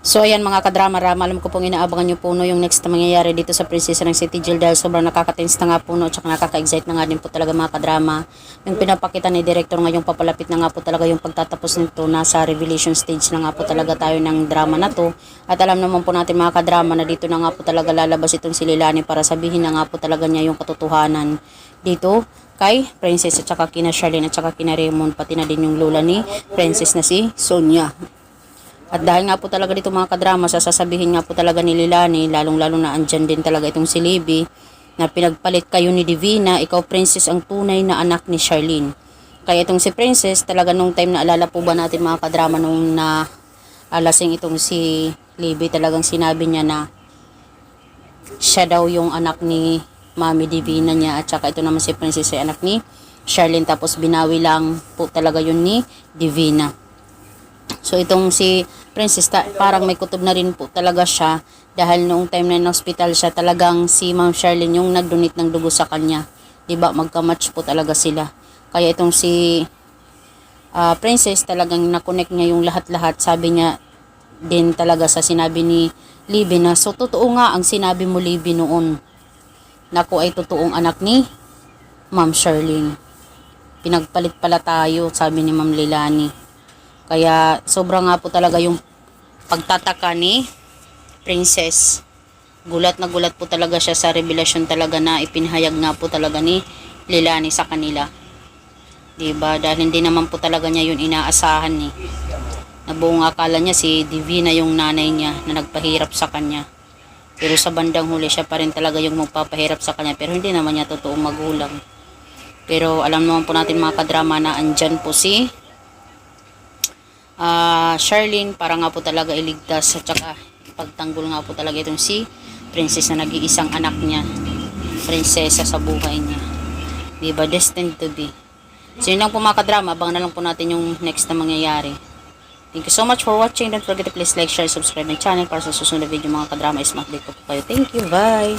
So ayan mga kadrama-rama, alam ko pong inaabangan nyo po no, yung next na mangyayari dito sa Prinsesa ng City Jail dahil sobrang nakaka-tense na nga po no, tsaka nakaka-excite na nga din po talaga mga kadrama. Yung pinapakita ni Director ngayong papalapit na nga po talaga yung pagtatapos nito, nasa revelation stage na nga po talaga tayo ng drama na to. At alam naman po natin mga kadrama na dito na nga po talaga lalabas itong si Leilani para sabihin na nga po talaga niya yung katotohanan dito kay Princess at saka kina Charlene at saka kina Raymond, pati na din yung lola ni Princess na si Sonia. At dahil nga po talaga dito mga kadrama, sasabihin nga po talaga ni Leilani, lalong-lalo na andyan din talaga itong si Libby, na pinagpalit kayo ni Divina, ikaw Princess ang tunay na anak ni Charlene. Kaya itong si Princess, talaga nung time na alala po ba natin mga kadrama, nung na alasing itong si Libby, talagang sinabi niya na siya daw yung anak ni Mami Divina niya, at saka ito naman si Princess ay anak ni Charlene, tapos binawi lang po talaga yun ni Divina. So itong si Princess parang may kutob na rin po talaga siya dahil noong time na in-hospital siya, talagang si Ma'am Charlene yung nag-donate ng dugo sa kanya. 'Di ba? Magka-match po talaga sila. Kaya itong si Princess talagang na-connect niya yung lahat-lahat. Sabi niya din talaga sa sinabi ni Libby na so totoo nga ang sinabi mo Libby noon. Naku ay totoong anak ni Ma'am Charlene. Pinagpalit pala tayo, sabi ni Ma'am Leilani. Kaya sobra nga po talaga yung pagtataka ni Princess. Gulat na gulat po talaga siya sa revelasyon talaga na ipinahayag nga po talaga ni Leilani sa kanila. Diba? Dahil hindi naman po talaga niya yun inaasahan eh. Nabuong akala niya si Divina yung nanay niya na nagpahirap sa kanya. Pero sa bandang huli siya pa rin talaga yung magpapahirap sa kanya. Pero hindi naman niya totoong magulang. Pero alam naman po natin mga kadrama na andyan po si Charlene para nga po talaga iligtas at saka pagtanggol nga po talaga itong si Princess na nag-iisang anak niya, prinsesa sa buhay niya. Diba? Destined to be. So yun lang po mga kadrama, abang na lang po natin yung next na mangyayari. Thank you so much for watching. Don't forget to please like, share, subscribe my channel para sa susunod na video mga kadrama is ma-update ko po kayo. Thank you. Bye!